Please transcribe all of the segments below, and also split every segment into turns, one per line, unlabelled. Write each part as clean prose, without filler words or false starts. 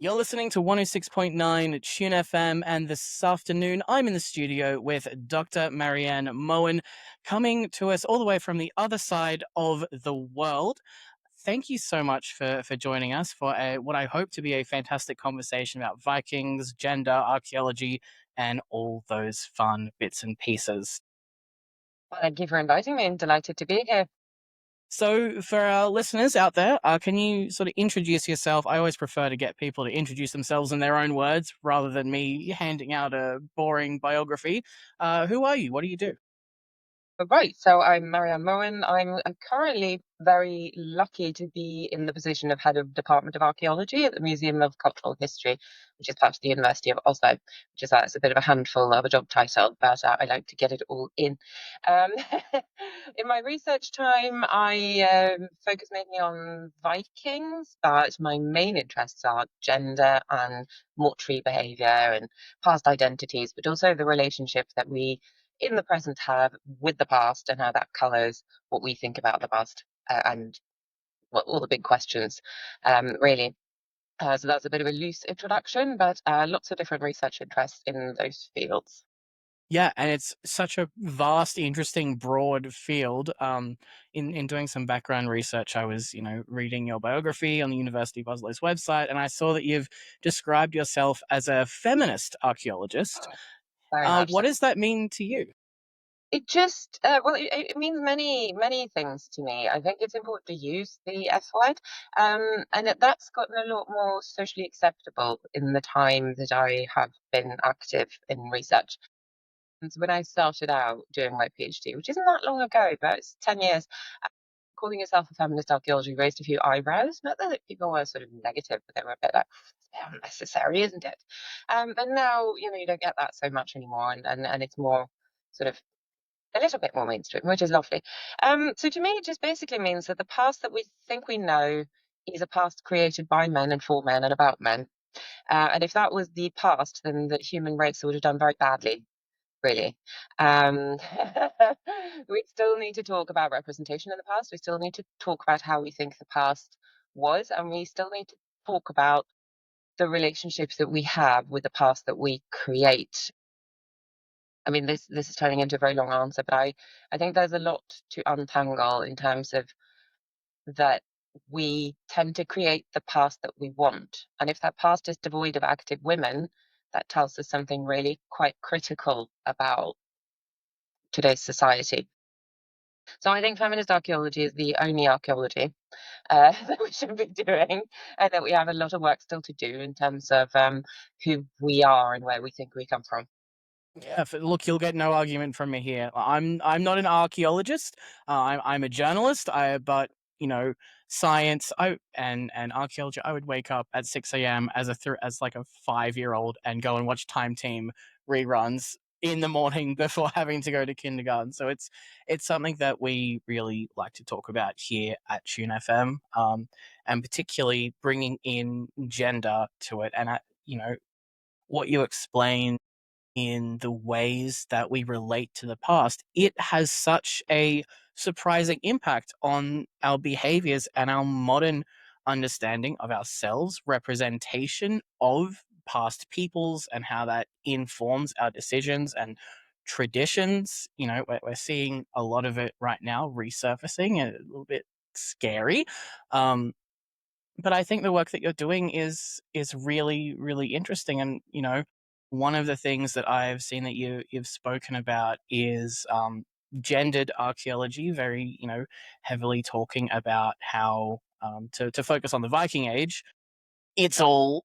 You're listening to 106.9 Tune FM, and this afternoon I'm in the studio with Dr. Marianne Moen, coming to us all the way from the other side of the world. Thank you so much for joining us for what I hope to be a fantastic conversation about Vikings, gender, archaeology, and all those fun bits and pieces.
Well, thank you for inviting me. I'm delighted to be here.
So, for our listeners out there, can you sort of introduce yourself? I always prefer to get people to introduce themselves in their own words rather than me handing out a boring biography. Who are you? What do you do?
Right, so I'm Marianne Moen. I'm currently very lucky to be in the position of head of Department of Archaeology at the Museum of Cultural History, which is part of the University of Oslo, which is it's a bit of a handful of a job title, but I like to get it all in. Um, in my research time, I focus mainly on Vikings, but my main interests are gender and mortuary behaviour and past identities, but also the relationship that we in the present have with the past and how that colors what we think about the past and all the big questions, really. So that's a bit of a loose introduction, but lots of different research interests in those fields.
Yeah, and it's such a vast, interesting, broad field. In doing some background research, I was, reading your biography on the University of Oslo's website, and I saw that you've described yourself as a feminist archaeologist.
Very much so.
What does that mean to you?
It just, it means many things to me. I think it's important to use the F word, and that's gotten a lot more socially acceptable in the time that I have been active in research. And so when I started out doing my PhD, which isn't that long ago, but it's 10 years, calling yourself a feminist archaeology raised a few eyebrows. Not that people were sort of negative, but they were a bit like, it's a bit unnecessary, isn't it? But now, you don't get that so much anymore, and it's more sort of a little bit more mainstream, which is lovely. So to me, it just basically means that the past that we think we know is a past created by men and for men and about men. And if that was the past, then the human race would have done very badly, really. Um, we still need to talk about representation in the past. We still need to talk about how we think the past was, and we still need to talk about the relationships that we have with the past that we create. I mean, this is turning into a very long answer, but I think there's a lot to untangle in terms of that we tend to create the past that we want. And if that past is devoid of active women, that tells us something really quite critical about today's society. So I think feminist archaeology is the only archaeology that we should be doing, and that we have a lot of work still to do in terms of who we are and where we think we come from.
Yeah, look, you'll get no argument from me here. I'm not an archaeologist. I'm a journalist. But science. And archaeology. I would wake up at 6 a.m. as like a 5-year-old and go and watch Time Team reruns in the morning before having to go to kindergarten. So it's something that we really like to talk about here at Tune FM, and particularly bringing in gender to it. And what you explain in the ways that we relate to the past, it has such a surprising impact on our behaviors and our modern understanding of ourselves, representation of past peoples, and how that informs our decisions and traditions. We're seeing a lot of it right now resurfacing, a little bit scary. But I think the work that you're doing is really, really interesting. And one of the things that I've seen that you've spoken about is gendered archaeology, very heavily talking about how to focus on the Viking Age. It's all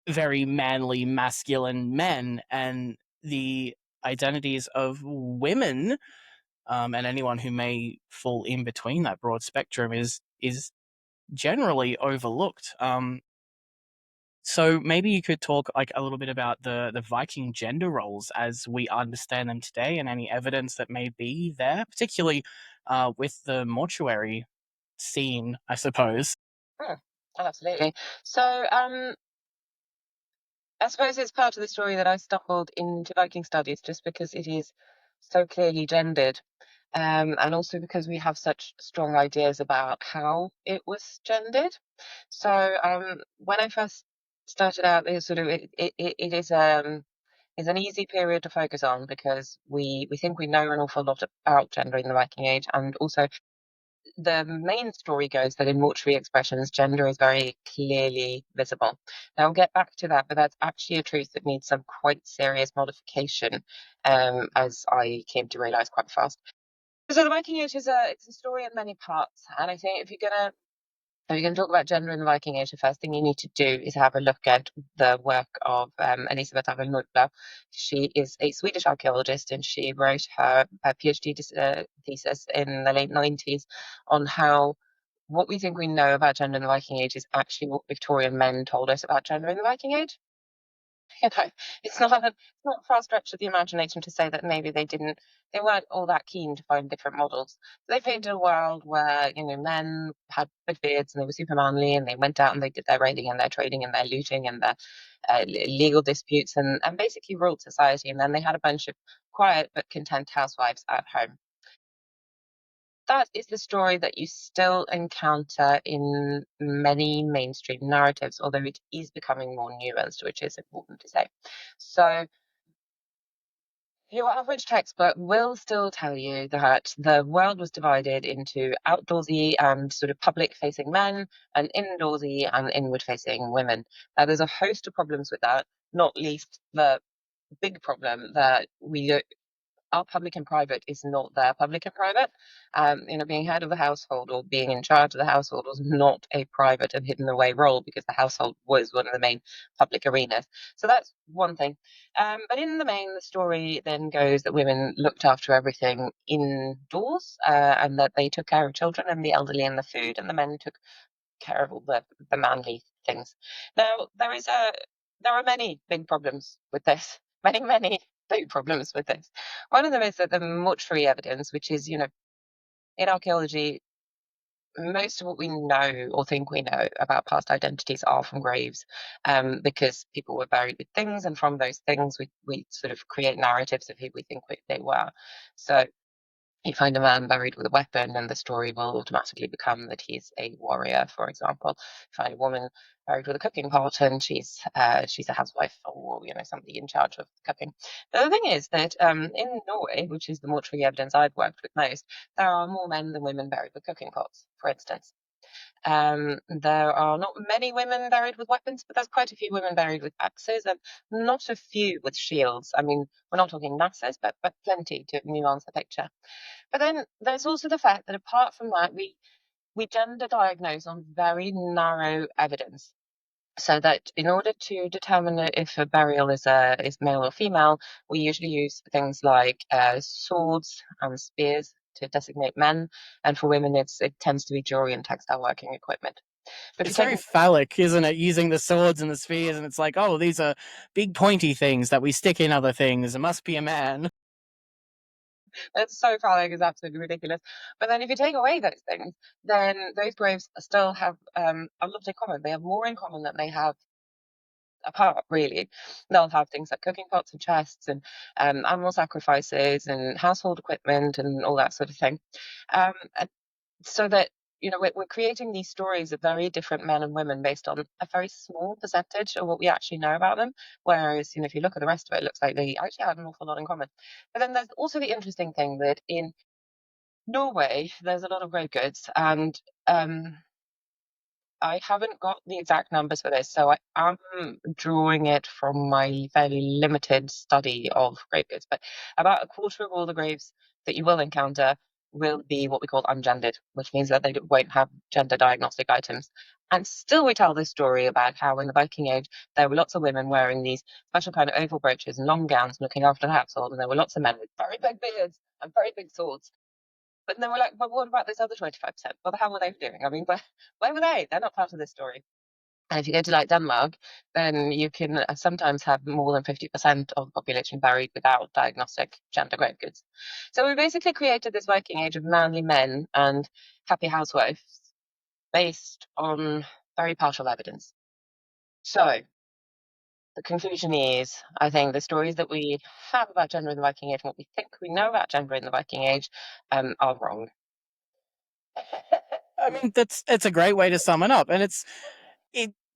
very manly, masculine men, and the identities of women, and anyone who may fall in between that broad spectrum is generally overlooked. So maybe you could talk like a little bit about the Viking gender roles as we understand them today, and any evidence that may be there, particularly with the mortuary scene, I suppose.
Hmm, absolutely. So I suppose it's part of the story that I stumbled into Viking studies just because it is so clearly gendered, and also because we have such strong ideas about how it was gendered. So when I first started out as sort of it is an easy period to focus on because we think we know an awful lot about gender in the Viking Age, and also the main story goes that in mortuary expressions, gender is very clearly visible. Now, I'll get back to that, but that's actually a truth that needs some quite serious modification, as I came to realize quite fast. So the Viking Age is it's a story in many parts, and I think if you're going to talk about gender in the Viking Age, the first thing you need to do is have a look at the work of Elisabeth af Nordblad. She is a Swedish archaeologist, and she wrote her PhD thesis in the late 90s on how what we think we know about gender in the Viking Age is actually what Victorian men told us about gender in the Viking Age. You know, it's not a far stretch of the imagination to say that maybe they weren't all that keen to find different models. They painted a world where, men had big beards and they were super manly and they went out and they did their raiding and their trading and their looting and their legal disputes and basically ruled society. And then they had a bunch of quiet but content housewives at home. That is the story that you still encounter in many mainstream narratives, although it is becoming more nuanced, which is important to say. So, your average textbook will still tell you that the world was divided into outdoorsy and sort of public facing men and indoorsy and inward facing women. There's a host of problems with that, not least the big problem that our public and private is not their public and private. Being head of the household or being in charge of the household was not a private and hidden away role because the household was one of the main public arenas. So that's one thing. But in the main, the story then goes that women looked after everything indoors and that they took care of children and the elderly and the food, and the men took care of all the manly things. Now, there are many big problems with this. Many, many big problems with this. One of them is that the mortuary evidence, which is, in archaeology, most of what we know or think we know about past identities are from graves, because people were buried with things, and from those things we sort of create narratives of who we think they were. So you find a man buried with a weapon, and the story will automatically become that he's a warrior, for example. You find a woman buried with a cooking pot, and she's a housewife or somebody in charge of cooking. The other thing is that in Norway, which is the mortuary evidence I've worked with most, there are more men than women buried with cooking pots, for instance. There are not many women buried with weapons, but there's quite a few women buried with axes, and not a few with shields. I mean, we're not talking masses, but plenty to nuance the picture. But then there's also the fact that apart from that, we gender diagnose on very narrow evidence. So that in order to determine if a burial is male or female, we usually use things like swords and spears to designate men, and for women, it tends to be jewelry and textile working equipment. But if you
It's
take
very phallic, isn't it? Using the swords and the spears, and it's like, oh, these are big pointy things that we stick in other things. It must be a man.
It's so phallic, it's absolutely ridiculous. But then if you take away those things, then those graves still have a lot in common. They have more in common than they have apart, really. They'll have things like cooking pots and chests and animal sacrifices and household equipment and all that sort of thing. And so that we're creating these stories of very different men and women based on a very small percentage of what we actually know about them. Whereas, if you look at the rest of it, it looks like they actually had an awful lot in common. But then there's also the interesting thing that in Norway, there's a lot of grave goods, and I haven't got the exact numbers for this, so I am drawing it from my fairly limited study of grave goods. But about a quarter of all the graves that you will encounter will be what we call ungendered, which means that they won't have gender diagnostic items. And still, we tell this story about how in the Viking Age there were lots of women wearing these special kind of oval brooches and long gowns, looking after the household, and there were lots of men with very big beards and very big swords. But then we're like, but what about this other 25%? What the hell were they doing? I mean, where were they? They're not part of this story. And if you go to like Denmark, then you can sometimes have more than 50% of the population buried without diagnostic gender grave goods. So we basically created this Viking Age of manly men and happy housewives based on very partial evidence. So the conclusion is, I think the stories that we have about gender in the Viking Age and what we think we know about gender in the Viking Age are wrong.
I mean, it's a great way to sum it up, and it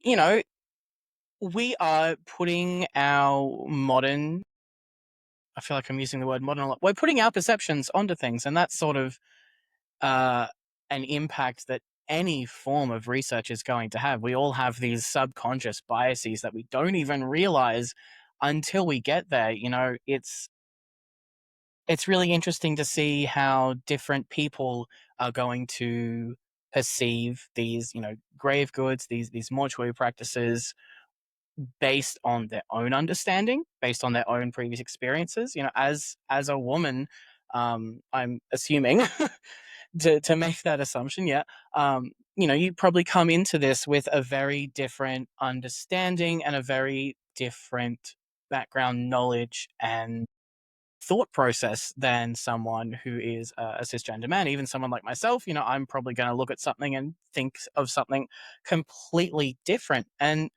you know we are putting our modern, I feel like I'm using the word modern a lot. We're putting our perceptions onto things, and that's sort of uh, an impact that any form of research is going to have. We all have these subconscious biases that we don't even realize until we get there. You know, it's really interesting to see how different people are going to perceive these, you know, grave goods, these mortuary practices based on their own understanding, based on their own previous experiences. You know, as a woman, I'm assuming to make that assumption, yeah. You know, you probably come into this with a very different understanding and a very different background knowledge and thought process than someone who is a cisgender man. Even someone like myself, you know, I'm probably going to look at something and think of something completely different. And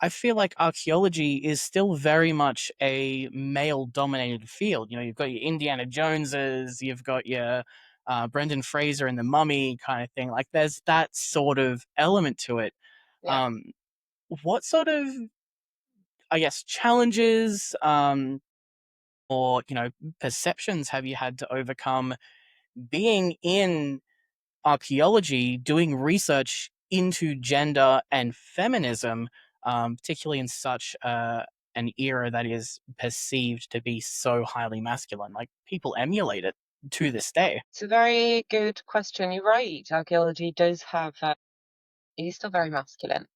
I feel like archaeology is still very much a male dominated field. You know, you've got your Indiana Joneses, you've got your Brendan Fraser and the Mummy kind of thing. Like there's that sort of element to it.
Yeah.
Um, what sort of, I guess, challenges or, you know, perceptions have you had to overcome being in archaeology, doing research into gender and feminism, particularly in such an era that is perceived to be so highly masculine? Like people emulate it to this day.
It's a very good question. You're right. Archaeology does have it is still very masculine,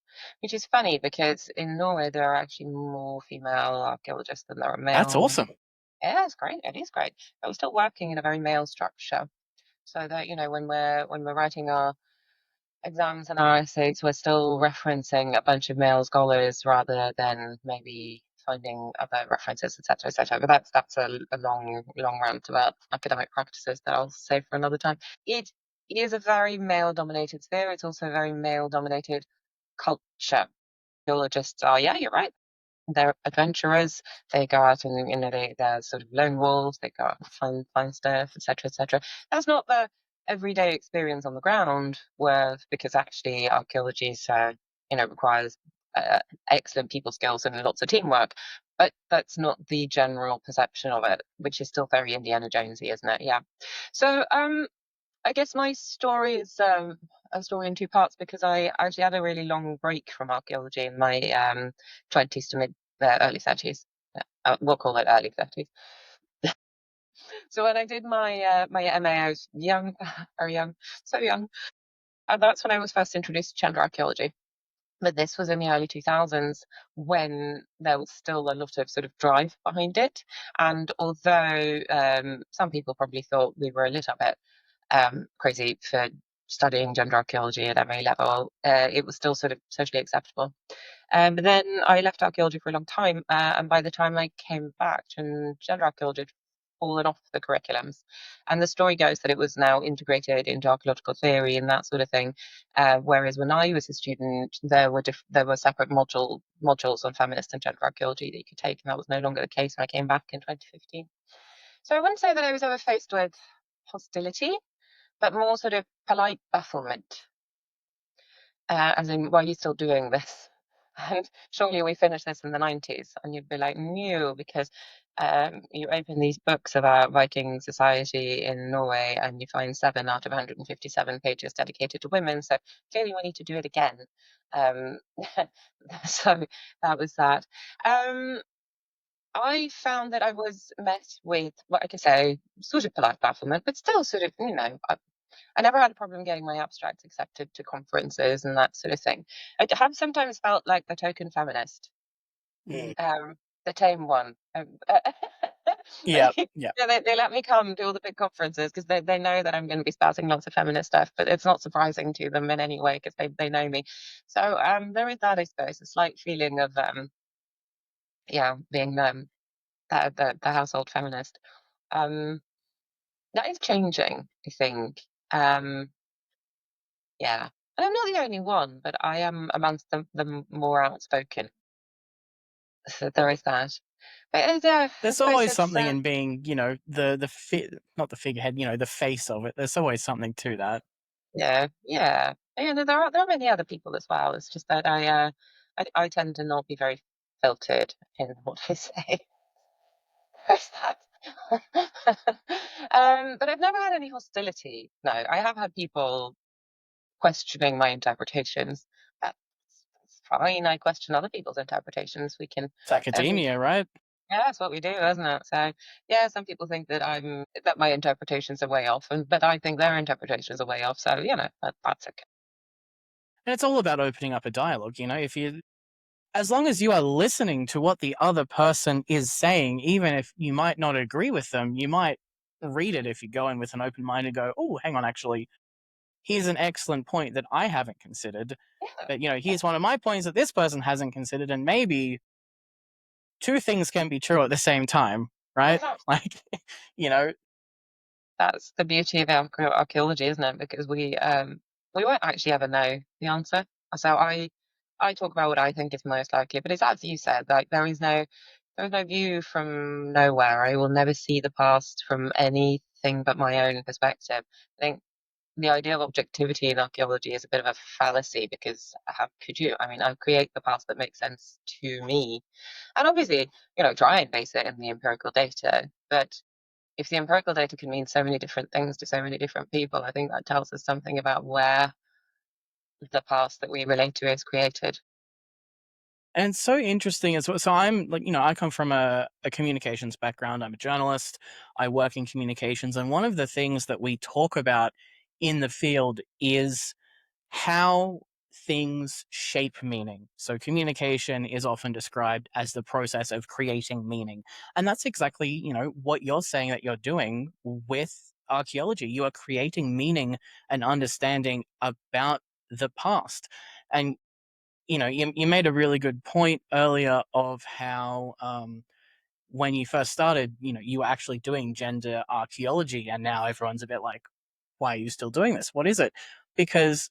which is funny because in Norway there are actually more female archaeologists than there are
That's
male.
awesome.
Yeah, it's great. It is great. But we're still working in a very male structure, so that when we're writing our exams and our essays, we're still referencing a bunch of male scholars rather than maybe finding other references, etc., etc. But that's a long rant about academic practices that I'll save for another time. It is a very male-dominated sphere. It's also a very male-dominated culture. Archaeologists are, yeah, you're right. They're adventurers. They go out and they're sort of lone wolves. They go out and find stuff, etc., etc. That's not the everyday experience on the ground, where because actually archaeology is requires uh, excellent people skills and lots of teamwork. But that's not the general perception of it, which is still very Indiana Jonesy, isn't it? Yeah. So I guess my story is a story in two parts because I actually had a really long break from archaeology in my 20s to mid early 30s. We'll call it early 30s. So when I did my MA, I was young, very young, so young. And that's when I was first introduced to gender archaeology. But this was in the early 2000s when there was still a lot of sort of drive behind it. And although some people probably thought we were a little bit crazy for studying gender archaeology at MA level, it was still sort of socially acceptable. But then I left archaeology for a long time, and by the time I came back, gender archaeology had fallen off the curriculums. And the story goes that it was now integrated into archaeological theory and that sort of thing. Whereas when I was a student, there were separate modules on feminist and gender archaeology that you could take, and that was no longer the case when I came back in 2015. So I wouldn't say that I was ever faced with hostility, but more sort of polite bafflement, as in, why are you still doing this? And surely we finished this in the 90s. And you'd be like, no, because you open these books about Viking society in Norway and you find 7 out of 157 pages dedicated to women. So clearly we need to do it again. Um, so that was that. Um, I found that I was met with what I could say, sort of polite bafflement, but still sort of, I never had a problem getting my abstracts accepted to conferences and that sort of thing. I have sometimes felt like the token feminist,
Mm.
um, the tame one.
Yeah, yeah.
They let me come to all the big conferences because they know that I'm going to be spouting lots of feminist stuff, but it's not surprising to them in any way because they know me. So there is that, I suppose, a slight feeling of yeah, being the household feminist. Um, that is changing, I think. Um, Yeah. And I'm not the only one, but I am amongst the more outspoken. So there is that. But I
There's
suppose
always
it's
something in being, you know, not the figurehead, you know, the face of it. There's always something to that.
yeah, yeah. Yeah, no, there are many other people as well. It's just that I tend to not be very filtered in what I say. There's that. But I've never had any hostility. No, I have had people questioning my interpretations. That's, that's fine. I question other people's interpretations. We can
It's
every
academia, right?
Yeah, that's what we do, isn't it? So yeah, some people think that my interpretations are way off, but I think their interpretations are way off. So that's okay.
And it's all about opening up a dialogue. If you, as long as you are listening to what the other person is saying, even if you might not agree with them, you might read it if you go in with an open mind and go, oh, hang on, actually, here's an excellent point that I haven't considered.
Yeah,
But,
yeah,
here's one of my points that this person hasn't considered. And maybe two things can be true at the same time, right?
exactly.
Like, you know,
That's the beauty of archaeology, isn't it? Because we won't actually ever know the answer. So I talk about what I think is most likely, but it's as you said, like there is no view from nowhere. I will never see the past from anything but my own perspective. I think the idea of objectivity in archaeology is a bit of a fallacy because how could you? I mean, I create the past that makes sense to me, and obviously, try and base it in the empirical data, but if the empirical data can mean so many different things to so many different people, I think that tells us something about where the past that we relate to is created.
and it's so interesting as well. So I'm like, I come from a communications background. I'm a journalist. I work in communications. And one of the things that we talk about in the field is how things shape meaning. So communication is often described as the process of creating meaning. And that's exactly, what you're saying that you're doing with archaeology. You are creating meaning and understanding about the past. And you made a really good point earlier of how when you first started, you were actually doing gender archaeology, and now everyone's a bit like, why are you still doing this? What is it? Because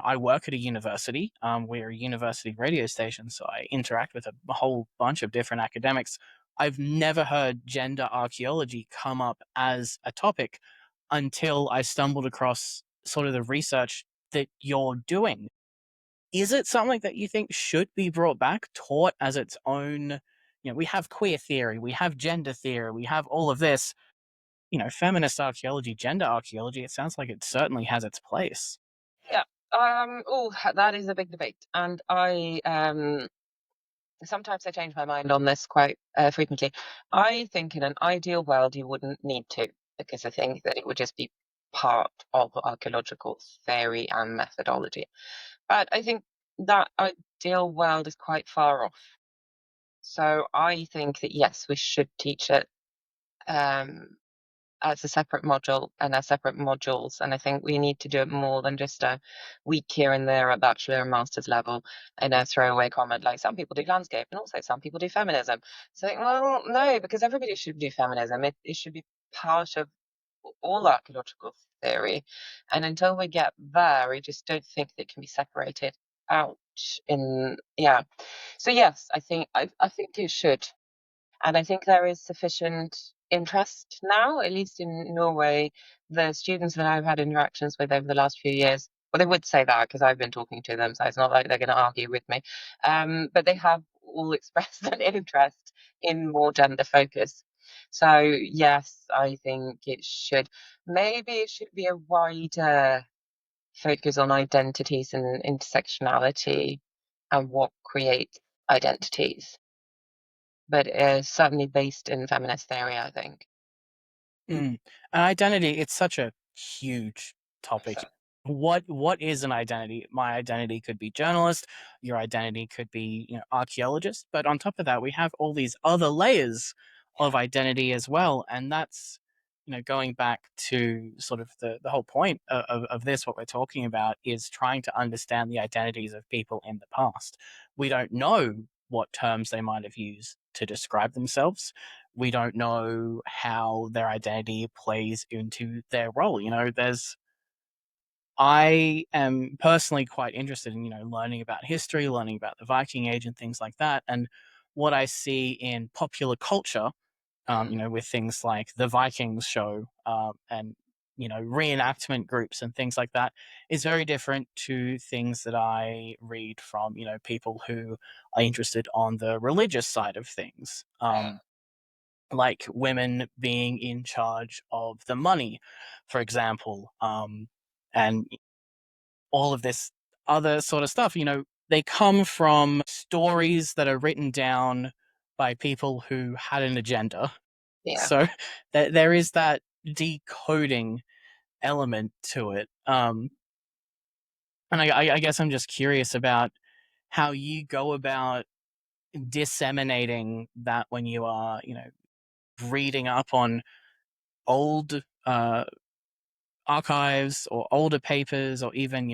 I work at a university. We're a university radio station, so I interact with a whole bunch of different academics. I've never heard gender archaeology come up as a topic until I stumbled across sort of the research that you're doing. Is it something that you think should be brought back, taught as its own? We have queer theory, we have gender theory, we have all of this. Feminist archaeology, gender archaeology, it sounds like it certainly has its place.
Yeah. Oh, that is a big debate, and I sometimes I change my mind on this quite frequently. I think in an ideal world you wouldn't need to, because I think that it would just be part of archaeological theory and methodology. But I think that ideal world is quite far off. So I think that yes, we should teach it um, as a separate module and as separate modules. And I think we need to do it more than just a week here and there at bachelor and master's level and a throwaway comment like some people do landscape and also some people do feminism. So, well, no, because everybody should do feminism. It should be part of all archaeological theory. And until we get there, I just don't think that it can be separated out in, yeah. So yes, I think it should. And I think there is sufficient interest now, at least in Norway. The students that I've had interactions with over the last few years, well, they would say that because I've been talking to them, so it's not like they're going to argue with me. But they have all expressed an interest in more gender focus. So, yes, I think it should. Maybe it should be a wider focus on identities and intersectionality and what creates identities, but certainly based in feminist theory, I think.
Mm. And identity, it's such a huge topic. What is an identity? My identity could be journalist, your identity could be, archaeologist, but on top of that, we have all these other layers of identity as well. And that's, going back to sort of the whole point of this, what we're talking about is trying to understand the identities of people in the past. We don't know what terms they might have used to describe themselves. We don't know how their identity plays into their role. I am personally quite interested in, learning about history, learning about the Viking Age and things like that. And what I see in popular culture,
Mm.
with things like the Vikings show, and reenactment groups and things like that is very different to things that I read from people who are interested on the religious side of things, like women being in charge of the money, for example, and all of this other sort of stuff. They come from stories that are written down by people who had an agenda.
Yeah.
So there is that decoding element to it. And I guess I'm just curious about how you go about disseminating that when you are, reading up on old archives or older papers, or even,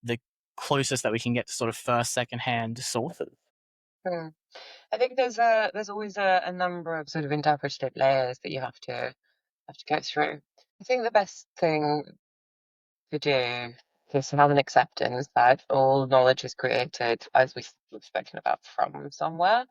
the closest that we can get to sort of first, second-hand sources.
Hmm. I think there's always a number of sort of interpretive layers that you have to go through. I think the best thing to do is to have an acceptance that all knowledge is created, as we've spoken about, from somewhere.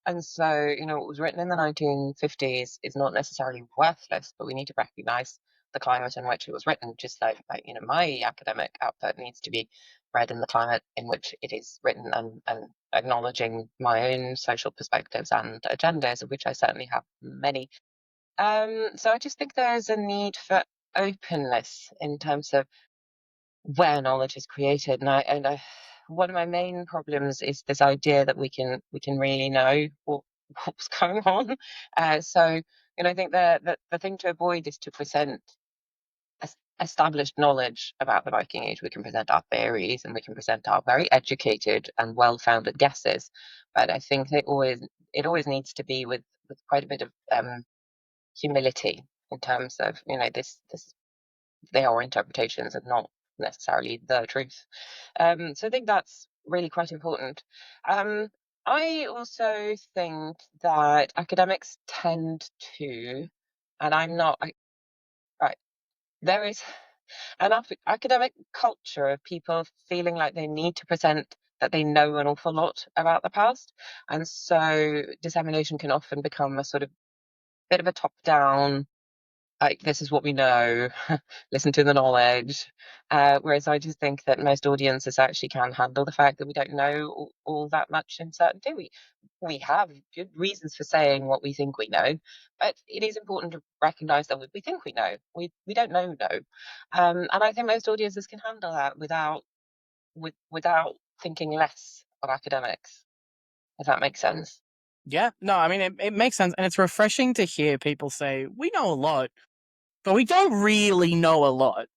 And so, what was written in the 1950s is not necessarily worthless, but we need to recognize the climate in which it was written, just like my academic output needs to be read in the climate in which it is written, and acknowledging my own social perspectives and agendas, of which I certainly have many. So I just think there's a need for openness in terms of where knowledge is created, and one of my main problems is this idea that we can really know what's going on. So I think the thing to avoid is to present established knowledge about the Viking Age. We can present our theories and we can present our very educated and well-founded guesses, but I think it always needs to be with quite a bit of humility in terms of this they are interpretations and not necessarily the truth. So I think that's really quite important. Um, I also think that academics tend to, and I'm not, right, there is an academic culture of people feeling like they need to present that they know an awful lot about the past. And so dissemination can often become a sort of bit of a top down, like, this is what we know, listen to the knowledge. Whereas I just think that most audiences actually can handle the fact that we don't know all that much in certainty. We have good reasons for saying what we think we know, but it is important to recognise that we think we know. We don't know. And I think most audiences can handle that without thinking less of academics, if that makes sense.
Yeah, no, I mean, it makes sense. And it's refreshing to hear people say, we know a lot, but we don't really know a lot.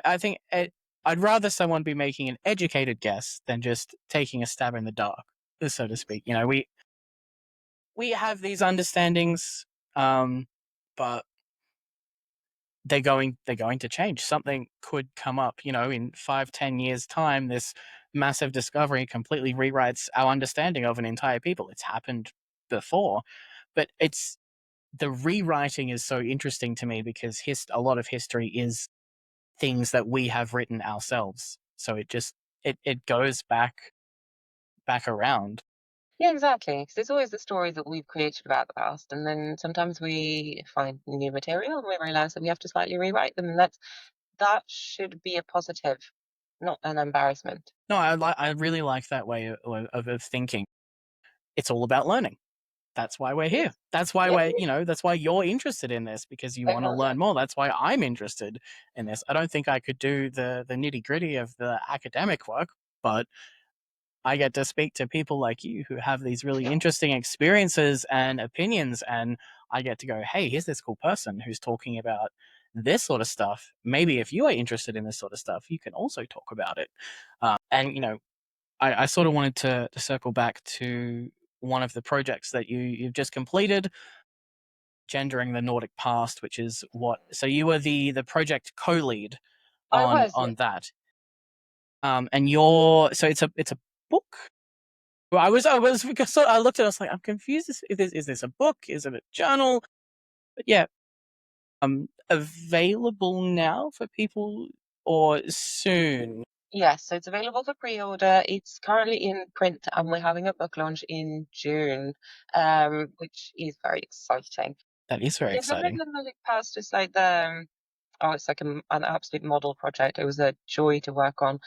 I think I'd rather someone be making an educated guess than just taking a stab in the dark, so to speak. We have these understandings, but they're going to change. Something could come up, in 5-10 years time. This massive discovery completely rewrites our understanding of an entire people. It's happened before, but the rewriting is so interesting to me because a lot of history is things that we have written ourselves. So it goes back around.
Yeah, exactly. Because it's always the stories that we've created about the past, and then sometimes we find new material and we realise that we have to slightly rewrite them, and that should be a positive, not an embarrassment.
No, I really like that way of thinking. It's all about learning. That's why we're here.
Yes.
That's why
Yeah,
that's why you're interested in this, because you
yeah,
want to
yeah.
learn more. That's why I'm interested in this. I don't think I could do the nitty-gritty of the academic work, but I get to speak to people like you who have these really interesting experiences and opinions, and I get to go, hey, here's this cool person who's talking about this sort of stuff. Maybe if you are interested in this sort of stuff, you can also talk about it. And I sort of wanted to circle back to one of the projects that you've just completed, gendering the Nordic past, which is what. So you were the project co-lead
I
on
was, yeah.
on that. And so it's a book. Well, I was because I looked at it, I was like, I'm confused. Is this a book? Is it a journal? But yeah, available now for people or soon?
Yes, so it's available for pre-order. It's currently in print, and we're having a book launch in June, which is very exciting.
That is very
Yeah, Henrik
exciting.
Lundvik passed is like the Oh, it's like an absolute model project. It was a joy to work on.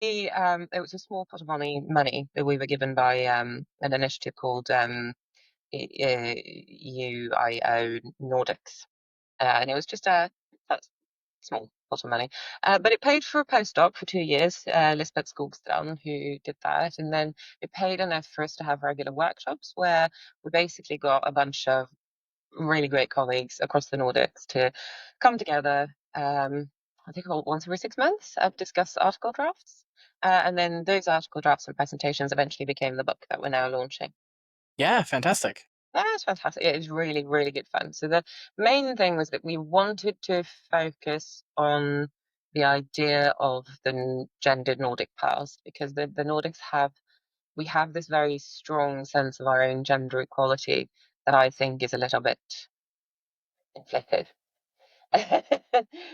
It was a small pot of money that we were given by an initiative called UIO Nordics, and it was just a small pot of money, but it paid for a postdoc for 2 years, Lisbeth Skogstrand, who did that, and then it paid enough for us to have regular workshops where we basically got a bunch of really great colleagues across the Nordics to come together. I think about once every 6 months, discuss article drafts, and then those article drafts and presentations eventually became the book that we're now launching.
Yeah, fantastic.
That's fantastic. It was really, really good fun. So the main thing was that we wanted to focus on the idea of the gendered Nordic past, because the Nordics we have this very strong sense of our own gender equality that I think is a little bit inflated.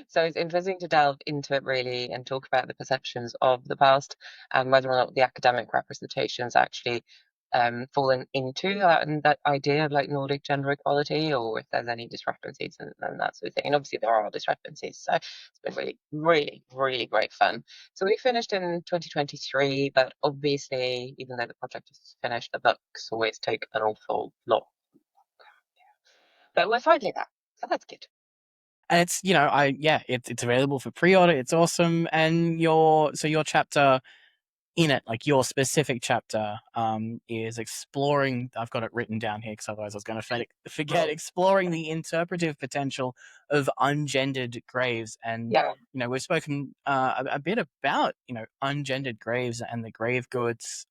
So it's interesting to delve into it really and talk about the perceptions of the past and whether or not the academic representations actually fallen into that idea of like Nordic gender equality, or if there's any discrepancies and that sort of thing. And obviously there are discrepancies. So it's been really, really, really great fun. So we finished in 2023, but obviously, even though the project is finished, the books always take an awful lot. But we're finally there. So that's good.
And it's, it's available for pre-order. It's awesome. And your chapter in it, like your specific chapter, is exploring. I've got it written down here because otherwise I was going to forget. Exploring the interpretive potential of ungendered graves, and
Yeah.
we've spoken a bit about ungendered graves and the grave goods,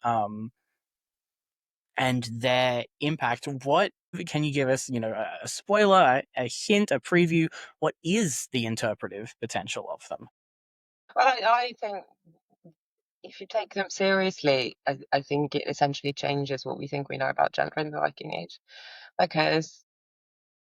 and their impact. What can you give us? A spoiler, a hint, a preview. What is the interpretive potential of them?
Well, I think if you take them seriously, I think it essentially changes what we think we know about gender in the Viking Age. Because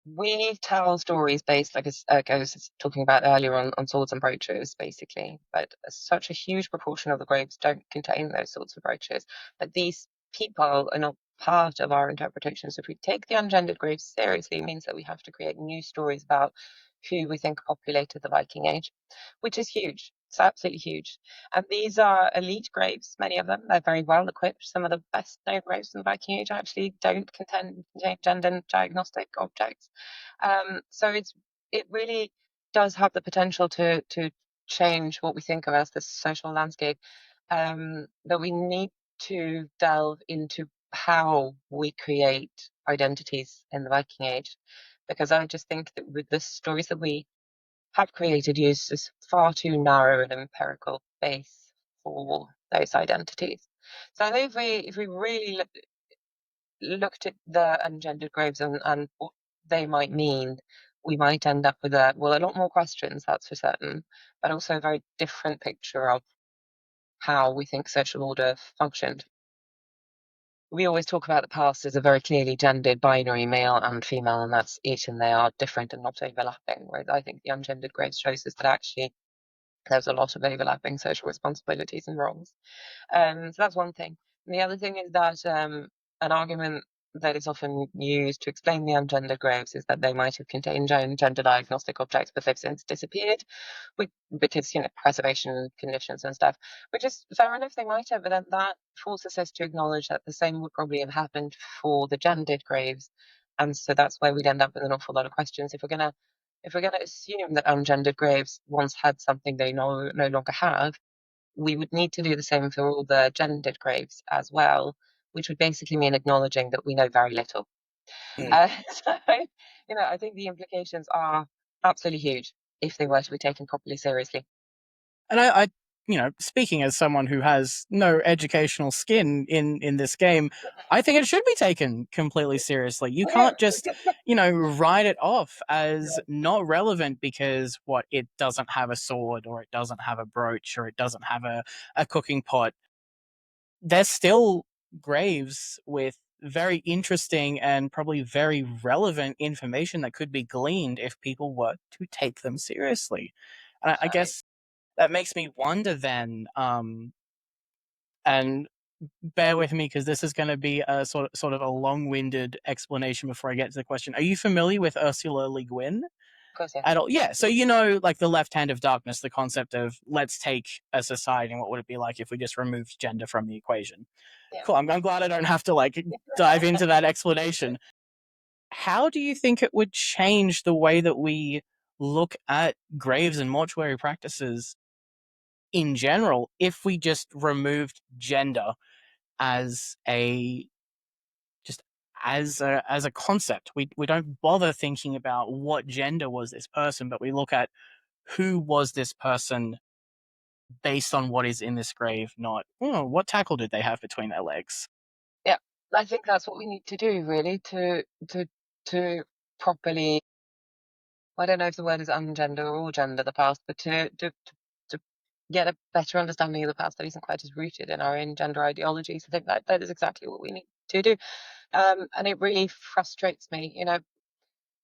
we tell stories based, like I was talking about earlier, on swords and brooches, basically. But such a huge proportion of the graves don't contain those swords and brooches. But these people are not part of our interpretation. So if we take the ungendered graves seriously, it means that we have to create new stories about who we think populated the Viking Age, which is huge. It's absolutely huge. And these are elite graves, many of them. They're very well equipped. Some of the best known graves in the Viking Age actually don't contain gender diagnostic objects. So it really does have the potential to change what we think of as the social landscape. But we need to delve into how we create identities in the Viking Age, because I just think that with the stories that we have created use this far too narrow and empirical base for those identities. So I think if we really looked at the ungendered graves and what they might mean, we might end up with a lot more questions, that's for certain, but also a very different picture of how we think social order functioned. We always talk about the past as a very clearly gendered binary, male and female, and that's it, and they are different and not overlapping. Whereas I think the ungendered graves shows us that actually there's a lot of overlapping social responsibilities and roles. So that's one thing. And the other thing is that an argument that is often used to explain the ungendered graves is that they might have contained gender diagnostic objects, but they've since disappeared because, preservation conditions and stuff, which is fair enough, they might have, but then that forces us to acknowledge that the same would probably have happened for the gendered graves. And so that's why we'd end up with an awful lot of questions if we're gonna assume that ungendered graves once had something they no longer have. We would need to do the same for all the gendered graves as well, which would basically mean acknowledging that we know very little.
Mm.
So, I think the implications are absolutely huge if they were to be taken properly seriously.
And speaking as someone who has no educational skin in this game, I think it should be taken completely seriously. You can't just, write it off as not relevant because it doesn't have a sword, or it doesn't have a brooch, or it doesn't have a cooking pot. There's still graves with very interesting and probably very relevant information that could be gleaned if people were to take them seriously. And I
Exactly.
guess that makes me wonder then, and bear with me because this is going to be a sort of a long-winded explanation before I get to the question. Are you familiar with Ursula Le Guin?
Of course, yeah.
at all. Yeah, so like the left hand of darkness, the concept of let's take a society and what would it be like if we just removed gender from the equation.
Yeah.
Cool. I'm glad I don't have to like dive into that explanation. How do you think it would change the way that we look at graves and mortuary practices in general if we just removed gender as a just as a concept? We don't bother thinking about what gender was this person, but we look at who was this person based on what is in this grave, not what tackle did they have between their legs.
Yeah. I think that's what we need to do, really, to properly. I don't know if the word is ungender or gender the past, but to get a better understanding of the past that isn't quite as rooted in our own gender ideologies. I think that is exactly what we need to do. And it really frustrates me. In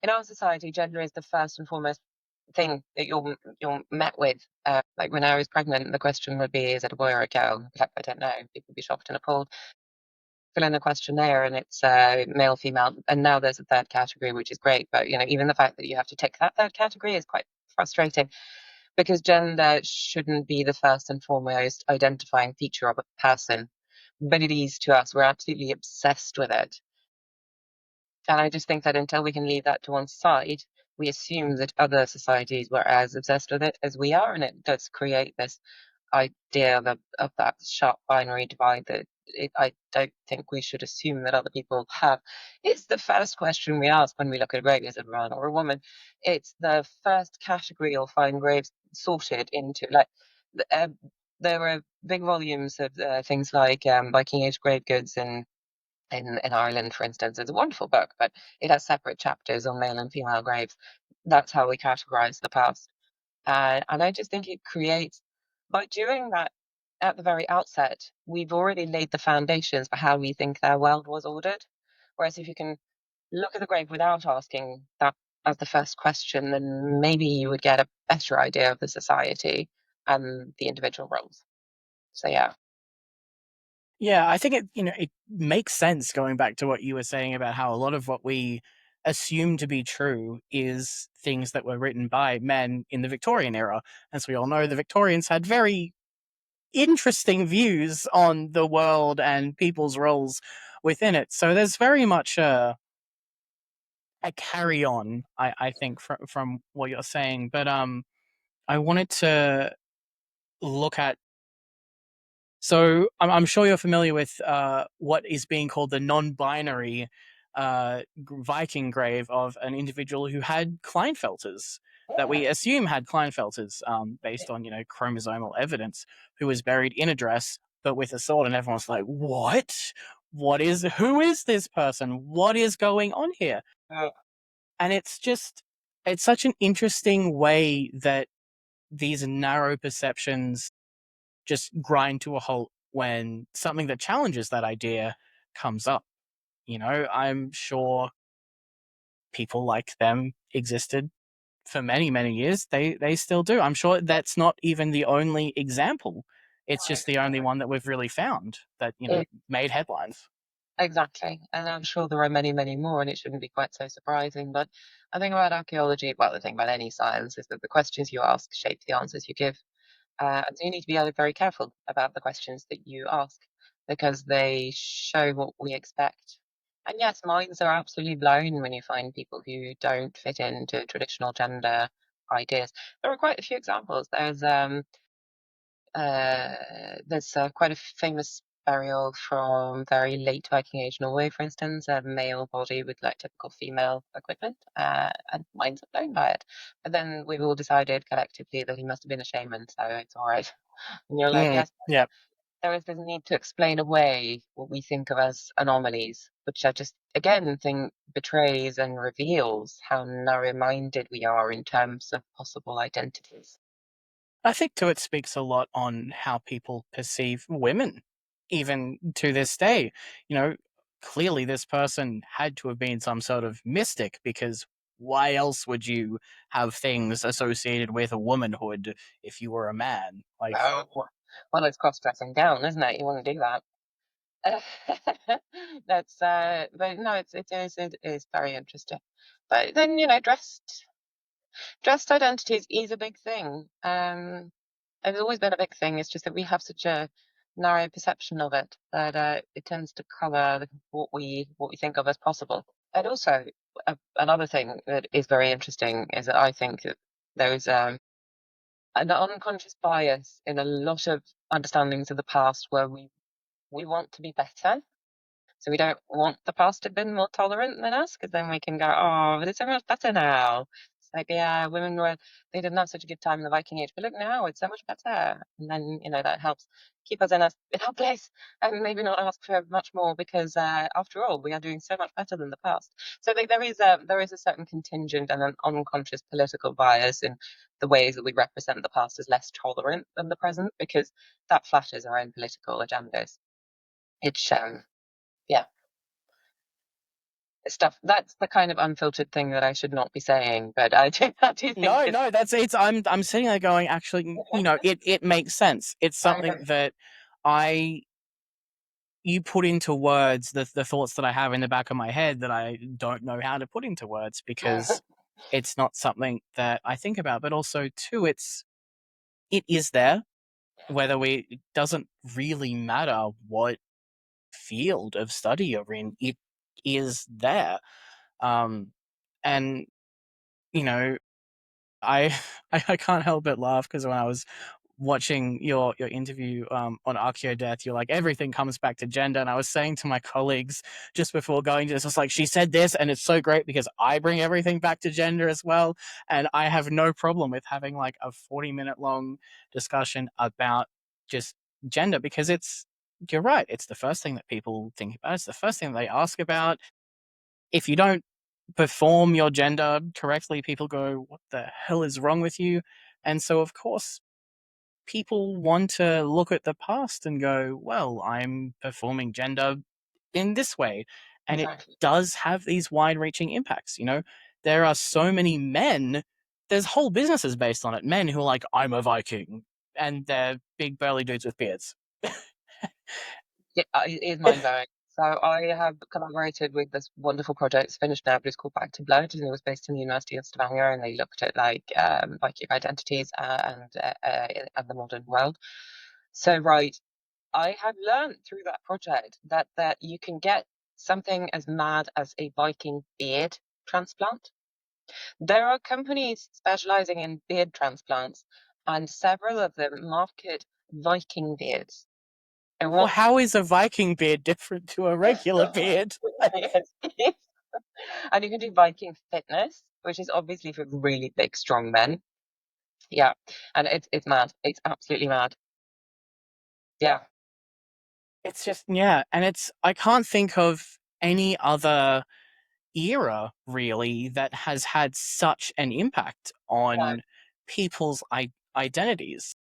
our society, gender is the first and foremost thing that you're met with. Like when I was pregnant, the question would be, "Is it a boy or a girl?" Like, I don't know. People would be shocked and appalled. Fill in a questionnaire, and it's male, female, and now there's a third category, which is great. But even the fact that you have to tick that third category is quite frustrating because gender shouldn't be the first and foremost identifying feature of a person, but it is to us. We're absolutely obsessed with it. And I just think that until we can leave that to one side, we assume that other societies were as obsessed with it as we are, and it does create this idea of that sharp binary divide that I don't think we should assume that other people have. It's the first question we ask when we look at a grave: is it a man or a woman? It's the first category you'll find graves sorted into. Like, uh, there were big volumes of things like Viking age grave goods and in Ireland, for instance. It's a wonderful book, but it has separate chapters on male and female graves. That's how we categorize the past. And I just think it creates, by doing that at the very outset, we've already laid the foundations for how we think their world was ordered. Whereas if you can look at the grave without asking that as the first question, then maybe you would get a better idea of the society and the individual roles. So, yeah.
Yeah, I think it makes sense going back to what you were saying about how a lot of what we assume to be true is things that were written by men in the Victorian era. As we all know, the Victorians had very interesting views on the world and people's roles within it. So there's very much a carry on, I think, from what you're saying. But I wanted to look at. So I'm sure you're familiar with what is being called the non-binary Viking grave of an individual who had Klinefelters, that we assume had Klinefelters based on chromosomal evidence, who was buried in a dress but with a sword, and everyone's like, "What? Who is this person? What is going on here?"
Yeah.
And it's such an interesting way that these narrow perceptions just grind to a halt when something that challenges that idea comes up. I'm sure people like them existed for many, many years. They still do. I'm sure that's not even the only example. It's just the only one that we've really found that, made headlines.
Exactly. And I'm sure there are many, many more, and it shouldn't be quite so surprising. But I think about archaeology, well, the thing about any science is that the questions you ask shape the answers you give. And so you need to be very careful about the questions that you ask because they show what we expect. And yes, minds are absolutely blown when you find people who don't fit into traditional gender ideas. There are quite a few examples. There's quite a famous burial from very late Viking Age Norway, for instance, a male body with like typical female equipment, and minds are blown by it. But then we've all decided collectively that he must have been a shaman, so it's all right. And you're like, yes,
Yeah.
there is this need to explain away what we think of as anomalies, which I just again think betrays and reveals how narrow-minded we are in terms of possible identities.
I think too it speaks a lot on how people perceive women, even to this day. You know, Clearly this person had to have been some sort of mystic, because why else would you have things associated with a womanhood if you were a man? Like,
Oh, well, it's cross-dressing down, isn't it? You want to do that. But no, it is very interesting. But then, dressed. Dressed identities is a big thing. It's always been a big thing. It's just that we have such a narrow perception of it that it tends to colour what we think of as possible. And also, another thing that is very interesting is that I think that there is an unconscious bias in a lot of understandings of the past where we want to be better. So we don't want the past to have been more tolerant than us, because then we can go, oh, but it's so much better now. It's like, yeah, they didn't have such a good time in the Viking Age, but look now, it's so much better. And then, that helps keep us in our place and maybe not ask for much more, because after all, we are doing so much better than the past. So I think there is a certain contingent and an unconscious political bias in the ways that we represent the past as less tolerant than the present, because that flatters our own political agendas. It's yeah, stuff. That's the kind of unfiltered thing that I should not be saying, but I do think
No,
it's.
no, that's it's. I'm sitting there going, actually, it makes sense. It's
I
something that I you put into words the thoughts that I have in the back of my head that I don't know how to put into words because it's not something that I think about. But also, too, it is there. It doesn't really matter what field of study you're in. It is there. Um, and you know, I I can't help but laugh because when I was watching your interview on Archaeodeath, you're like, everything comes back to gender. And I was saying to my colleagues just before going to this, I was like, she said this, and it's so great because I bring everything back to gender as well. And I have no problem with having like a 40-minute long discussion about just gender because you're right, it's the first thing that people think about, it's the first thing they ask about. If you don't perform your gender correctly, people go, what the hell is wrong with you? And so, of course, people want to look at the past and go, well, I'm performing gender in this way. And it
exactly.
does have these wide reaching impacts. There are so many men, there's whole businesses based on it. Men who are like, I'm a Viking, and they're big burly dudes with beards.
Yeah, it is mind blowing. So I have collaborated with this wonderful project. It's finished now, but it's called Back to Blood, and it was based in the University of Stavanger, and they looked at like Viking identities and the modern world. So right, I have learned through that project that you can get something as mad as a Viking beard transplant. There are companies specializing in beard transplants, and several of them market Viking beards. And
Well,
what
how is a Viking beard different to a regular beard?
Yes. And you can do Viking fitness, which is obviously for really big, strong men. Yeah. And it's mad. It's absolutely mad. Yeah.
It's just, yeah. And I can't think of any other era really that has had such an impact
No,
on people's identities.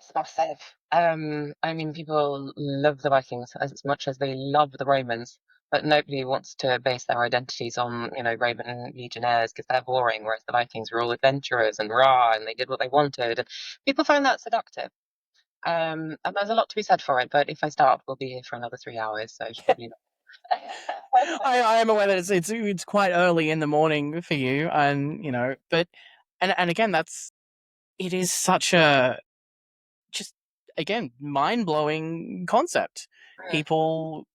it's massive. I mean, people love the Vikings as much as they love the Romans, but nobody wants to base their identities on, Roman legionnaires because they're boring, whereas the Vikings were all adventurers and rah, and they did what they wanted. And people find that seductive. And there's a lot to be said for it, but if I start, we'll be here for another 3 hours, so it's probably not.
I am aware that it's quite early in the morning for you, and but and again, it is such a just again mind blowing concept. People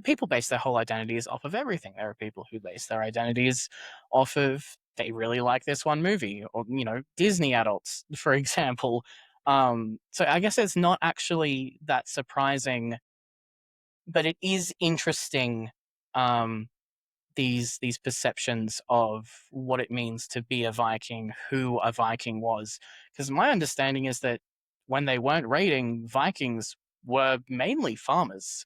people base their whole identities off of everything. There are people who base their identities off of they really like this one movie, or Disney adults, for example. So I guess it's not actually that surprising, but it is interesting. Um, these perceptions of what it means to be a Viking, who a Viking was, because my understanding is that when they weren't raiding, Vikings were mainly farmers.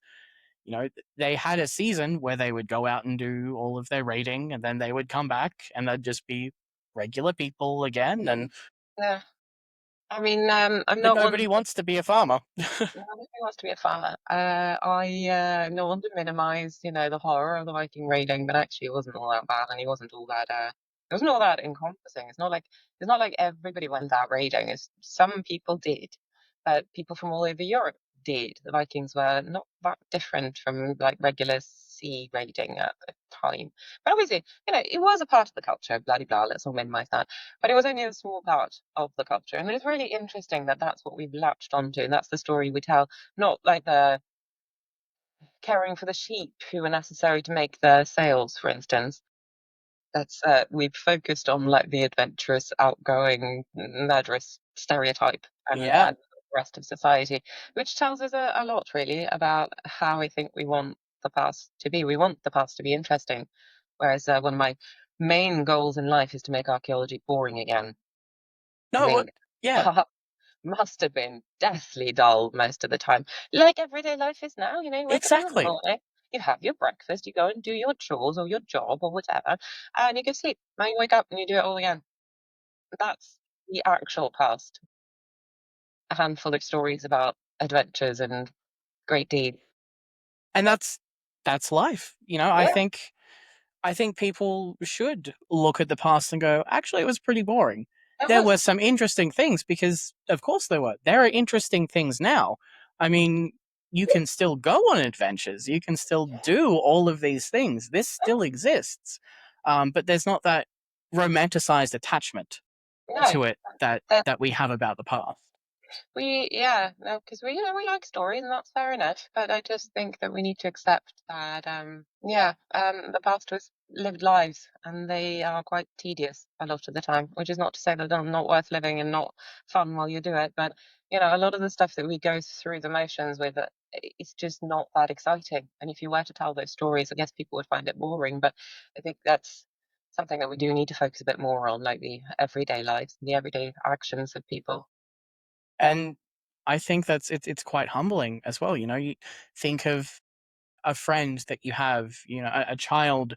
They had a season where they would go out and do all of their raiding, and then they would come back and they'd just be regular people again. And
Yeah. I mean, I'm
but
not one.
nobody wants to be a farmer.
Nobody wants to be a farmer. I not want to minimise, the horror of the Viking raiding, but actually it wasn't all that bad, and it wasn't all that. It wasn't all that encompassing. It's not like everybody went out raiding. Some people did, but people from all over Europe did. The Vikings were not that different from like regular sea raiding at the time. But obviously, it was a part of the culture, blah, blah, blah, let's all minimize that. But it was only a small part of the culture. And it's really interesting that that's what we've latched onto. And that's the story we tell, not like the caring for the sheep who were necessary to make the sails, for instance. That's we've focused on like the adventurous, outgoing, murderous stereotype
Yeah.
and the rest of society, which tells us a lot really about how I think we want the past to be. We want the past to be interesting, whereas one of my main goals in life is to make archaeology boring again. I
No,
mean,
yeah,
must have been deathly dull most of the time. Like everyday life is now, you wake up in the
exactly.
morning, you have your breakfast, you go and do your chores or your job or whatever, and you go to sleep. Now you wake up and you do it all again. That's the actual past. A handful of stories about adventures and great deeds.
And that's life.
Yeah,
I think people should look at the past and go, actually, it was pretty boring.
it
There were
was.
some interesting things because, of course, there were. There are interesting things now. I mean, you can still go on adventures. You can still do all of these things. This still exists. But there's not that romanticized attachment
No,
to it that,
uh,
that we have about the past.
yeah, no, because we like stories, and that's fair enough. But I just think that we need to accept that, the past was lived lives, and they are quite tedious a lot of the time. Which is not to say that they're not worth living and not fun while you do it, but a lot of the stuff that we go through the motions with, it's just not that exciting. And if you were to tell those stories, I guess people would find it boring. But I think that's something that we do need to focus a bit more on, like the everyday lives, the everyday actions of people.
And I think it's quite humbling as well. You think of a friend that you have, a child,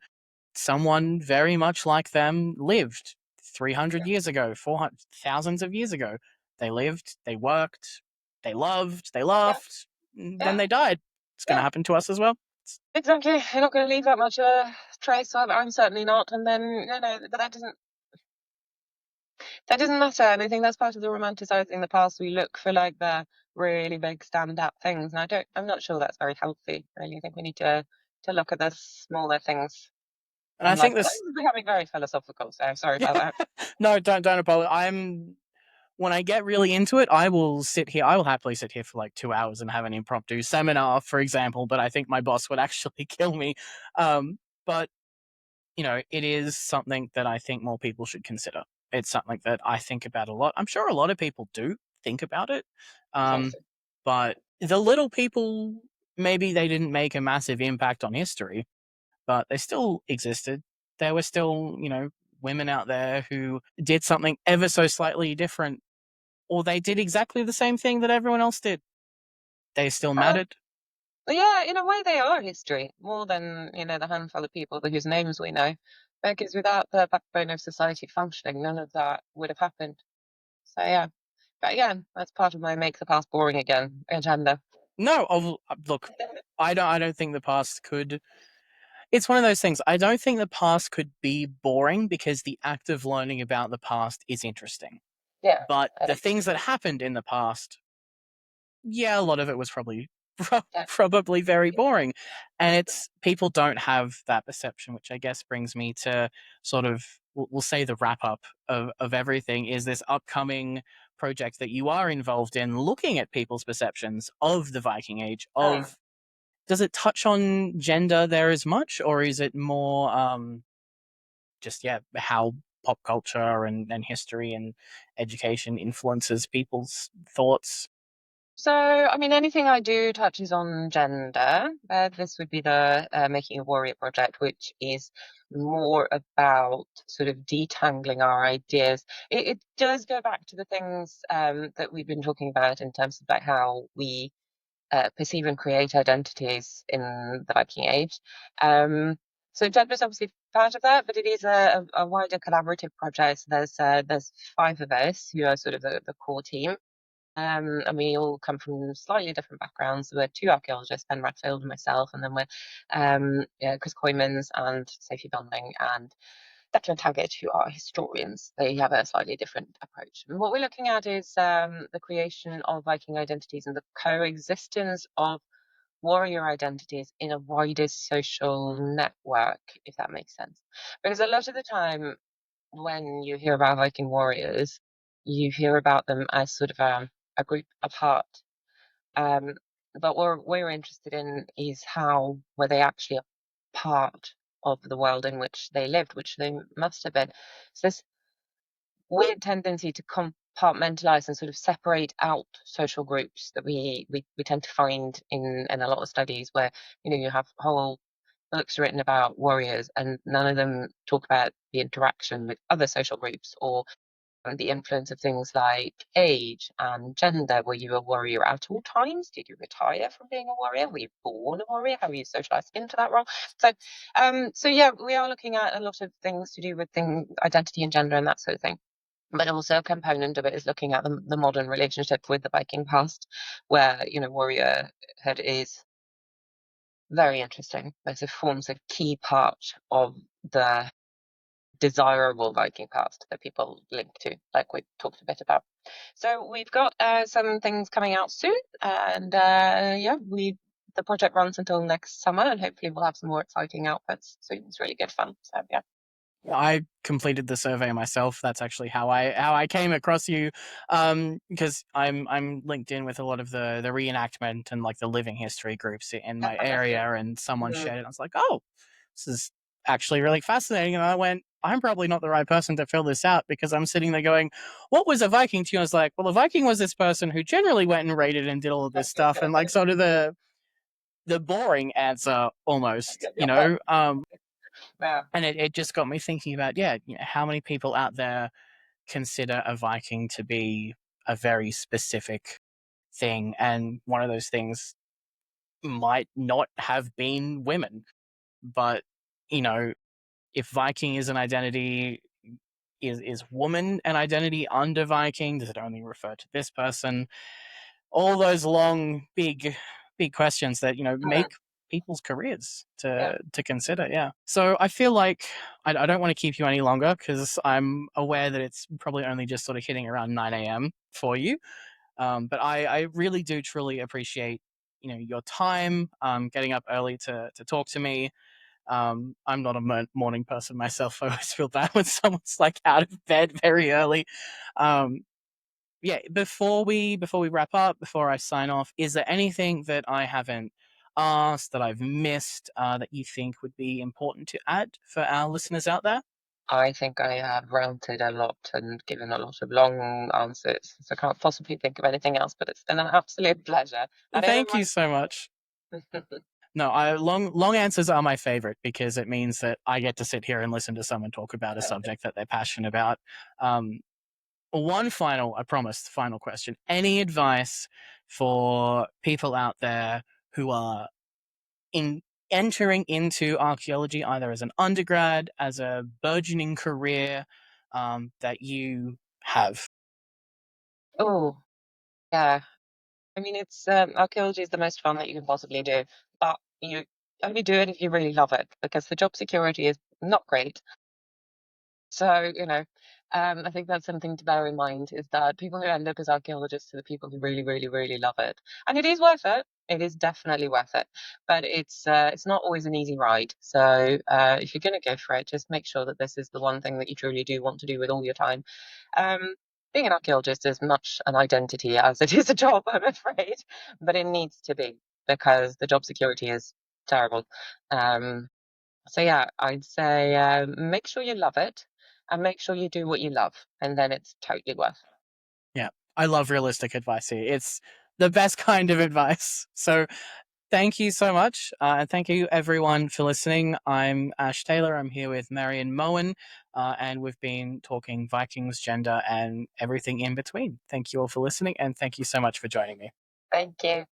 someone very much like them lived 300 years ago, 400, thousands of years ago. They lived, they worked, they loved, they
Yeah,
laughed, then
yeah.
they died. It's going to
Yeah,
happen to us as well.
exactly. You're not going to leave that much of a trace. I'm certainly not. And then, but that doesn't matter. And I think that's part of the romanticizing the past. We look for like the really big standout things, and I'm not sure that's very healthy. Really, I think we need to look at the smaller things
And I
in life.
think
But this
this,
is becoming very philosophical, so I'm sorry about that.
no, don't apologize. When I get really into it, I will happily sit here for like 2 hours and have an impromptu seminar, for example, but I think my boss would actually kill me. But it is something that I think more people should consider. It's something that I think about a lot. I'm sure a lot of people do think about it.
I think
Um,
so.
but the little people, maybe they didn't make a massive impact on history, but they still existed. There were still, women out there who did something ever so slightly different, or they did exactly the same thing that everyone else did. They still
Uh,
mattered.
yeah, in a way, they are history more than the handful of people whose names we know. Because without the backbone of society functioning, none of that would have happened. So yeah. But again, that's part of my make the past boring again agenda.
No, look, I don't think the past could. It's one of those things. I don't think the past could be boring because the act of learning about the past is interesting.
Yeah.
But
I
the
don't,
things that happened in the past, yeah, a lot of it was probably
yeah.
probably very boring. And it's people don't have that perception, which I guess brings me to sort of we'll say the wrap up of everything is this upcoming project that you are involved in looking at people's perceptions of the Viking Age,
Mm.
of does it touch on gender there as much, or is it more just how pop culture and history and education influences people's thoughts?
So, I mean, anything I do touches on gender. This would be the Making a Warrior project, which is more about sort of detangling our ideas. It does go back to the things that we've been talking about in terms of like how we perceive and create identities in the Viking Age. So gender is obviously part of that, but it is a wider collaborative project. So there's five of us who are sort of the core team. And we all come from slightly different backgrounds. We're two archaeologists, Ben Radfield and myself, and then we're Chris Coymans and Sophie Bonding and Dr Taggart, who are historians. They have a slightly different approach. And what we're looking at is the creation of Viking identities and the coexistence of warrior identities in a wider social network, if that makes sense. Because a lot of the time, when you hear about Viking warriors, you hear about them as sort of a group apart. Um, but what we're interested in is how were they actually a part of the world in which they lived, which they must have been. So this weird tendency to compartmentalize and sort of separate out social groups that we tend to find in a lot of studies where, you have whole books written about warriors and none of them talk about the interaction with other social groups or the influence of things like age and gender. Were you a warrior at all times? Did you retire from being a warrior? Were you born a warrior? How were you socialized into that role? So yeah, we are looking at a lot of things to do with identity and gender and that sort of thing. But also a component of it is looking at the modern relationship with the Viking past, where, warriorhood is very interesting because it forms a key part of the desirable Viking past that people link to, like we talked a bit about. So we've got some things coming out soon, and yeah, the project runs until next summer, and hopefully we'll have some more exciting outputs soon. It's really good fun. So yeah.
I completed the survey myself. That's actually how I came across you, because I'm linked in with a lot of the reenactment and like the living history groups in my area, and someone
Mhm.
shared it. I was like, oh, this is actually really fascinating. And I went, I'm probably not the right person to fill this out because I'm sitting there going, what was a Viking to you? I was like, well, a Viking was this person who generally went and raided and did all of this stuff, and like sort of the boring answer almost,
Yeah.
and it just got me thinking about, yeah, how many people out there consider a Viking to be a very specific thing, and one of those things might not have been women. But, you know, if Viking is an identity, is woman an identity under Viking? Does it only refer to this person? All those long, big questions that
Mhm.
make people's careers
Yeah.
to consider. Yeah. So I feel like I don't want to keep you any longer because I'm aware that it's probably only just sort of hitting around 9 a.m. for you. But I really do truly appreciate your time, getting up early to talk to me. I'm not a morning person myself. I always feel bad when someone's like out of bed very early. Um, yeah, before we wrap up, before I sign off, is there anything that I haven't asked, that I've missed, that you think would be important to add for our listeners out there?
I think I have ranted a lot and given a lot of long answers, so I can't possibly think of anything else, but it's been an absolute pleasure. And
Thank you
everyone,
so much. No, long answers are my favorite because it means that I get to sit here and listen to someone talk about a subject that they're passionate about. Um, one final, I promised, final question. Any advice for people out there who are in entering into archaeology, either as an undergrad, as a burgeoning career, that you have?
oh, yeah. I mean, it's archaeology is the most fun that you can possibly do, but you only do it if you really love it because the job security is not great. So, I think that's something to bear in mind is that people who end up as archaeologists are the people who really, really, really love it. And it is worth it. It is definitely worth it. But it's not always an easy ride. So if you're going to go for it, just make sure that this is the one thing that you truly do want to do with all your time. Being an archaeologist is much an identity as it is a job, I'm afraid. But it needs to be because the job security is terrible. Um, so yeah, I'd say make sure you love it and make sure you do what you love, and then it's totally worth it.
Yeah, I love realistic advice here. It's the best kind of advice. So thank you so much. And thank you, everyone, for listening. I'm Ash Taylor. I'm here with Marianne Moen, and we've been talking Vikings, gender, and everything in between. Thank you all for listening, and thank you so much for joining me.
Thank you.